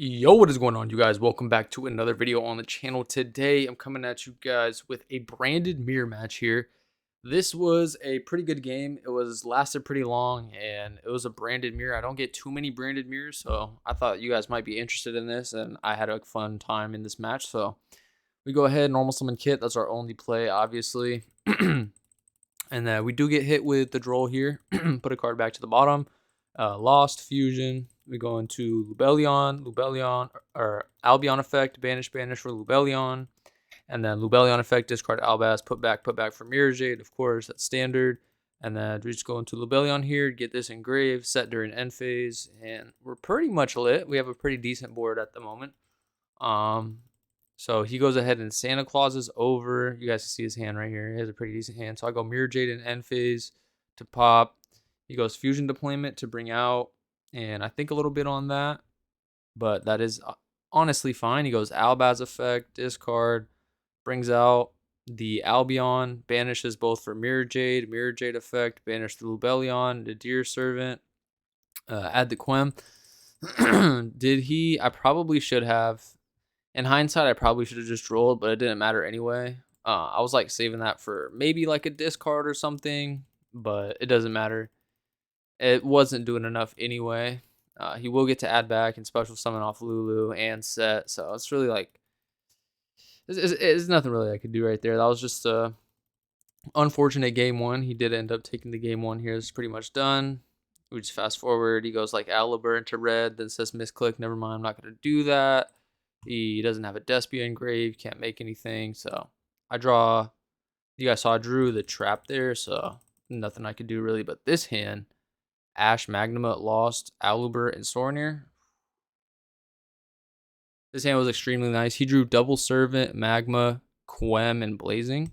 Yo, what is going on, you guys? Welcome back to another video on the channel. Today, I'm coming at you guys with a branded mirror match here. This was a pretty good game. It was lasted pretty long, and it was a branded mirror. I don't get too many branded mirrors, so I thought you guys might be interested in this, and I had a fun time in this match. So we go ahead, normal summon kit. That's our only play, obviously. And then we do get hit with the droll here. Put a card back to the bottom. Lost, Fusion. We go into Lubellion, or Albion effect, banish for Lubellion. And then Lubellion effect, discard Albaz, put back for Mirror Jade, of course, that's standard. And then we just go into Lubellion here, get this engraved, set during end phase, and we're pretty much lit. We have a pretty decent board at the moment. So he goes ahead and Santa Claus is over. You guys can see his hand right here. He has a pretty decent hand. So I go Mirror Jade in end phase to pop. He goes Fusion Deployment to bring out, and I think a little bit on that, but that is honestly fine. He goes Albaz effect, discard, brings out the Albion, banishes both for Mirror Jade effect, banish the Lubellion, the Deer Servant, add the Quem. Did he? I probably should have. In hindsight, I probably should have just rolled, but it didn't matter anyway. I was like saving that for maybe like a discard or something, but it doesn't matter. It wasn't doing enough anyway. He will get to add back and special summon off Lulu and set, so it's really like there's nothing really I could do right there. That was just a unfortunate game one. He did end up taking the game one here. It's pretty much done. We just fast forward. He goes like Aliber into red, then says misclick. Never mind, I'm not gonna do that. He doesn't have a Despia engraved, can't make anything. So I draw. You guys saw I drew the trap there, so nothing I could do really. But this hand, Ash, Magnuma, Lost, Aluber, and Sornir. This hand was extremely nice. He drew Double Servant, Magma, Quem, and Blazing.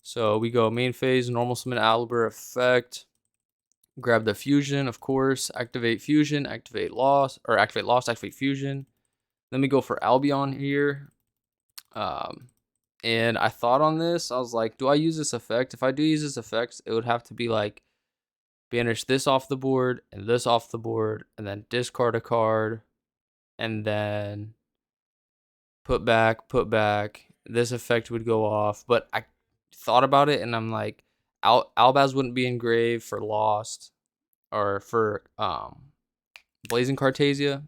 So we go main phase, normal summon Aluber effect. Grab the Fusion, of course. Activate Fusion, activate Lost, activate Fusion. Then we go for Albion here. And I thought on this. I was like, do I use this effect? If I do use this effect, it would have to be like banish this off the board and this off the board, and then discard a card, and then put back. This effect would go off. But I thought about it, and I'm like, Albaz wouldn't be engraved for Lost or for Blazing Cartasia.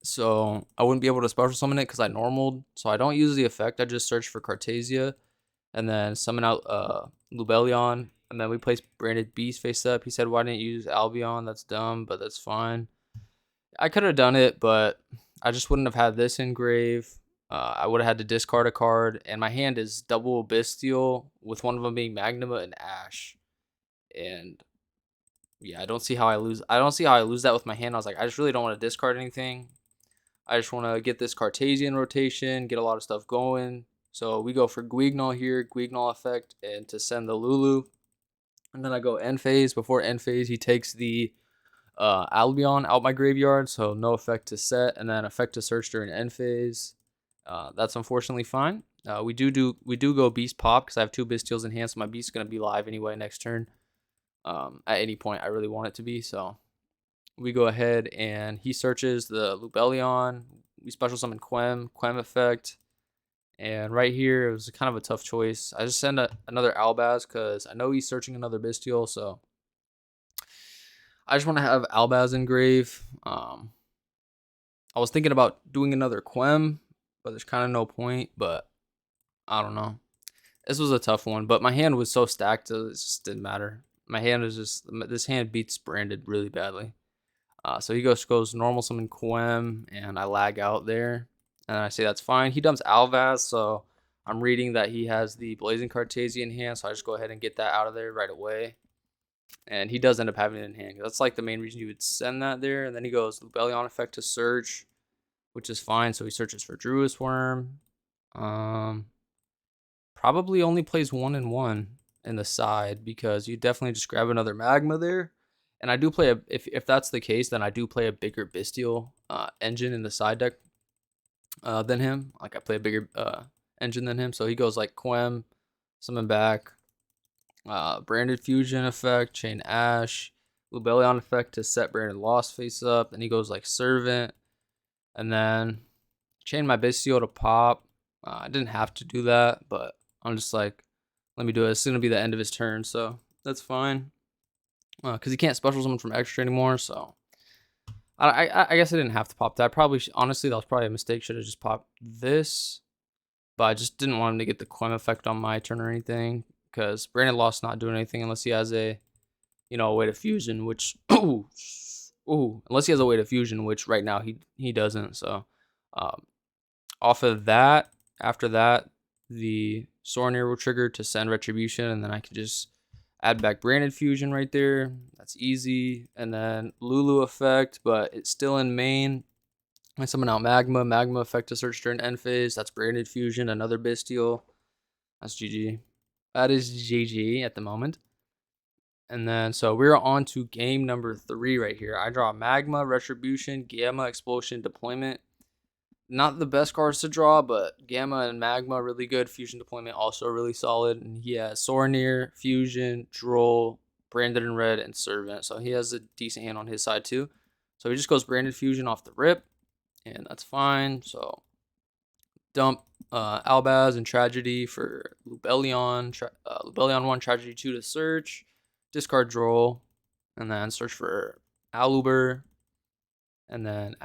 So I wouldn't be able to special summon it because I normaled. So I don't use the effect. I just search for Cartasia and then summon out Lubellion. And then we place Branded Beast face up. He said, why didn't you use Albion? That's dumb, but that's fine. I could have done it, but I just wouldn't have had this engrave. I would have had to discard a card. And my hand is double Bestial with one of them being Magnuma and Ash. And yeah, I don't see how I lose. I don't see how I lose that with my hand. I was like, I just really don't want to discard anything. I just want to get this Cartesian rotation, get a lot of stuff going. So we go for Guignol here, Guignol effect, and to send the Lulu. And then I go end phase. Before end phase, he takes the Albion out my graveyard, so no effect to set, and then effect to search during end phase. That's unfortunately fine. We do go Beast Pop because I have 2 Bestials in hand, so my Beast is going to be live anyway next turn. At any point I really want it to be, so we go ahead and he searches the Lubellion. We special summon Quem effect. And right here, it was kind of a tough choice. I just send another Albaz because I know he's searching another Bestial. So I just want to have Albaz engrave. I was thinking about doing another Quem, but there's kind of no point. But I don't know. This was a tough one. But my hand was so stacked, it just didn't matter. My hand is just, this hand beats Branded really badly. So he goes normal summon Quem, and I lag out there. And I say that's fine. He dumps Alvaz, so I'm reading that he has the Blazing Cartesian in hand, so I just go ahead and get that out of there right away. And he does end up having it in hand. That's like the main reason you would send that there. And then he goes Lubellion effect to search, which is fine. So he searches for Druid's Worm. Probably only plays 1 and 1 in the side because you definitely just grab another Magma there. And I do play if that's the case, then I do play a bigger Bestial engine in the side deck than him. Like I play a bigger engine than him. So he goes like Quem, summon back, Branded Fusion effect, Chain Ash, Lubellion effect to set Branded Lost face up. Then he goes like Servant, And then chain my Bastille to pop. I didn't have to do that, but I'm just like, let me do it. It's going to be the end of his turn, so that's fine. Because he can't special summon from extra anymore, so I guess I didn't have to pop that. Honestly, that was probably a mistake. Should have just popped this, but I just didn't want him to get the Quem effect on my turn or anything, because Brandon Lost not doing anything unless he has a, a way to fusion, which unless he has a way to fusion, which right now he doesn't. So, um, off of that, after that, the Sorneer will trigger to send Retribution, and then I can just add back Branded Fusion right there. That's easy. And then Lulu effect, but it's still in main. I summon out Magma. Magma effect to search during end phase. That's Branded Fusion, another Bastille. That's GG. That is GG at the moment. And then, so we're on to game number 3 right here. I draw Magma, Retribution, Gamma, Explosion, Deployment. Not the best cards to draw, but Gamma and Magma really good. Fusion Deployment also really solid. And he has Sorneer, Fusion, Droll, Branded in Red, and Servant. So he has a decent hand on his side too. So he just goes Branded Fusion off the rip, and that's fine. So dump Albaz and Tragedy for Lubellion. Lubellion 1, Tragedy 2 to search. Discard Droll, and then search for Aluber, and then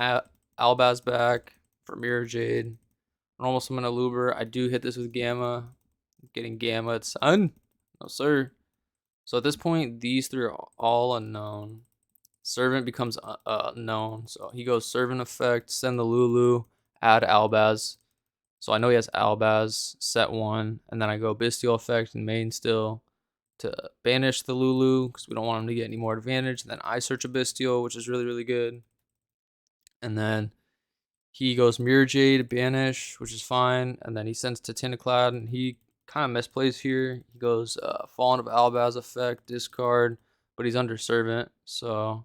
Albaz back for Mirror Jade. Normal summon Aluber. I do hit this with Gamma. Getting Gamma, it's son. No, sir. So at this point, these 3 are all unknown. Servant becomes unknown. So he goes Servant effect, send the Lulu, add Albaz. So I know he has Albaz, set 1, and then I go Bastille effect and main still to banish the Lulu because we don't want him to get any more advantage. And then I search a Bastille, which is really, really good. And then he goes Mirror Jade, banish, which is fine. And then he sends Titanic-Clad, and he kind of misplays here. He goes Fallen of Albaz effect, discard, but he's under Servant, so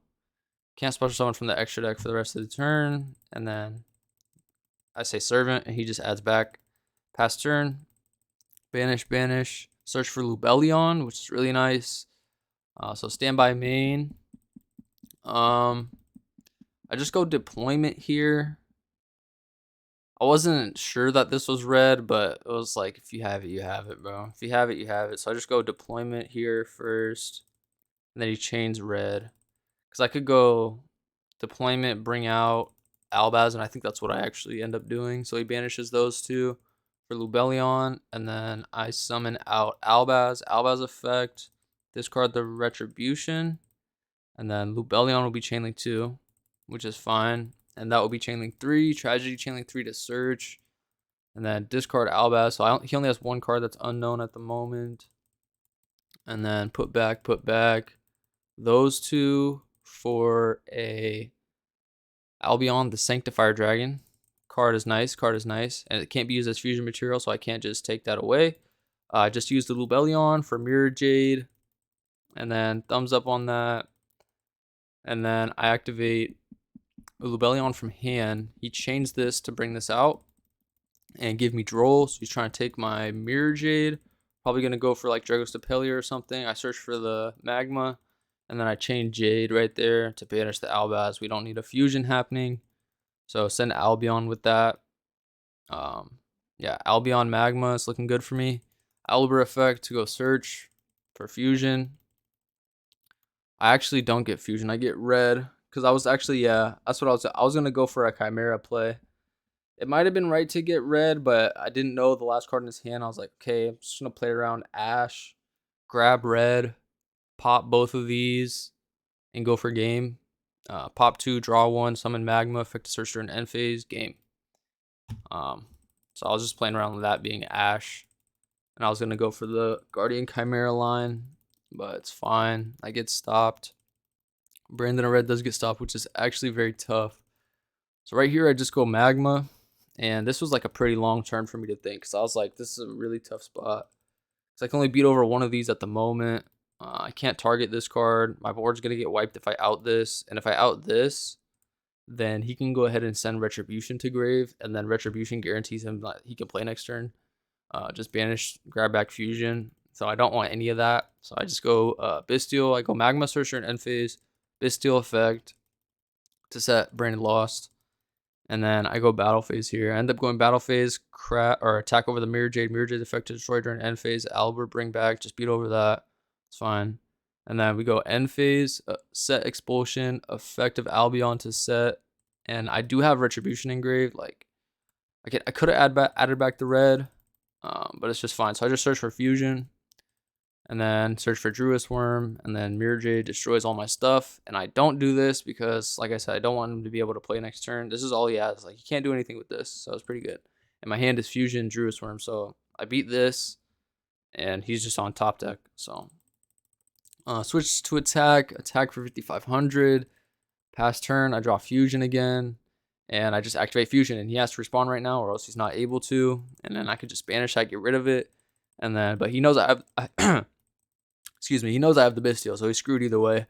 can't special summon from the extra deck for the rest of the turn. And then I say Servant, and he just adds back past turn. Banish, banish. Search for Lubellion, which is really nice. So standby main. I just go Deployment here. I wasn't sure that this was red, but it was like, if you have it, you have it, bro. If you have it, you have it. So I just go Deployment here first, and then he chains red. Because I could go Deployment, bring out Albaz, and I think that's what I actually end up doing. So he banishes those 2 for Lubellion, and then I summon out Albaz. Albaz effect, discard the Retribution, and then Lubellion will be Chainlink 2, which is fine. And that will be Chainlink 3, Tragedy Chainlink 3 to search, and then discard Albaz. So he only has 1 card that's unknown at the moment. And then put back those 2 for a Albion, the Sanctifier Dragon. Card is nice, and it can't be used as fusion material, so I can't just take that away. I just used the Lubellion for Mirror Jade, and then thumbs up on that. And then I activate Lubellion from hand. He chains this to bring this out and give me Droll, so he's trying to take my Mirror Jade. Probably going to go for like Dragos Depelia or something. I search for the Magma, and then I chain Jade right there to banish the Albaz. We don't need a fusion happening. So send Albion with that. Yeah, Albion Magma is looking good for me. Aluber effect to go search for fusion. I actually don't get fusion. I get red because I was actually, yeah, that's what I was going to go for a Chimera play. It might have been right to get red, but I didn't know the last card in his hand. I was like, okay, I'm just going to play around Ash, grab red, pop both of these, and go for game. Pop 2, draw 1, summon Magma, effect to search during end phase, game. So I was just playing around with that being Ash. And I was going to go for the Guardian Chimera line, but it's fine. I get stopped. Brandon Red does get stopped, which is actually very tough. So right here, I just go Magma. And this was like a pretty long turn for me to think. So I was like, this is a really tough spot. Because I can only beat over 1 of these at the moment. I can't target this card. My board's going to get wiped if I out this. And if I out this, then he can go ahead and send Retribution to grave. And then Retribution guarantees him that he can play next turn. Just banish, grab back fusion. So I don't want any of that. So I just go Bastille. I go Magma Searcher in end phase. Bastille effect to set Brandon Lost. And then I go battle phase here. I end up going battle phase, or attack over the Mirror Jade. Mirror Jade effect to destroy during end phase. Albert bring back, just beat over that. It's fine. And then we go end phase, set expulsion, effective Albion to set. And I do have Retribution engraved. Like I could have added back the red, but it's just fine. So I just search for fusion. And then search for Druid's Worm, and then Mirror Jade destroys all my stuff. And I don't do this because, like I said, I don't want him to be able to play next turn. This is all he has. Like, he can't do anything with this, so it's pretty good. And my hand is Fusion, Druid's Worm, so I beat this, and he's just on top deck. So, switch to attack for 5,500. Pass turn, I draw Fusion again, and I just activate Fusion, and he has to respond right now, or else he's not able to. And then I could just banish that, get rid of it, and then, but he knows I have. Excuse me, he knows I have the Bestial, so he's screwed either way.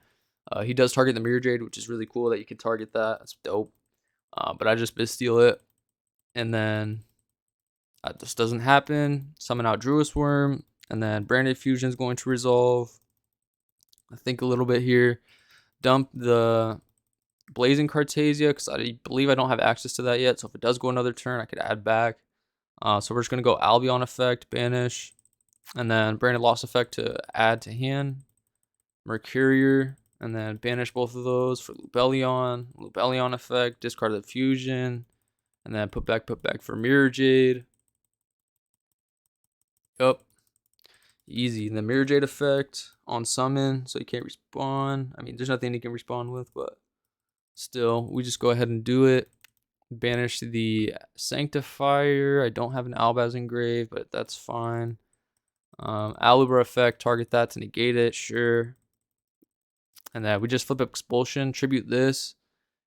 He does target the Mirror Jade, which is really cool that you can target that. That's dope. But I just Bestial it. And then this doesn't happen. Summon out Druid's Worm. And then Branded Fusion is going to resolve. I think a little bit here. Dump the Blazing Cartasia, because I believe I don't have access to that yet. So if it does go another turn, I could add back. So we're just going to go Albion effect, banish. And then Branded Loss effect to add to hand. Mercurier. And then banish both of those for Lubellion. Lubellion effect. Discard the fusion. And then put back for Mirror Jade. Yup. Easy. And the Mirror Jade effect on summon. So you can't respawn. I mean, there's nothing you can respawn with, but still, we just go ahead and do it. Banish the Sanctifier. I don't have an Albaz engraved, but that's fine. Alubra effect, target that to negate it, sure. And then we just flip Expulsion, tribute this,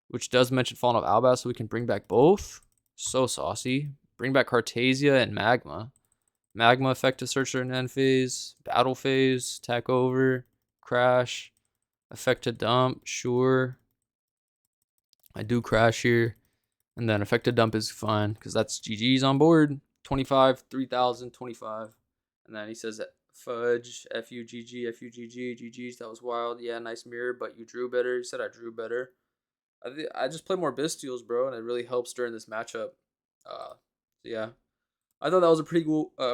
which does mention Fallen of Albaz, so we can bring back both. So saucy. Bring back Cartasia and Magma. Magma effect to search during end phase, battle phase, attack over, crash, effect to dump, sure. I do crash here. And then effect to dump is fine, because that's GG's on board. 25, 3,000, 25. And then he says, fudge, F-U-G-G, F-U-G-G, GG's, that was wild. Yeah, nice mirror, but you drew better. He said I drew better. I just play more Bestials, bro, and it really helps during this matchup. So yeah, I thought that was a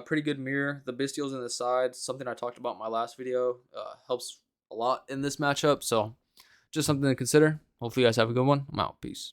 pretty good mirror. The Bestials in the side, something I talked about in my last video, helps a lot in this matchup. So just something to consider. Hopefully you guys have a good one. I'm out. Peace.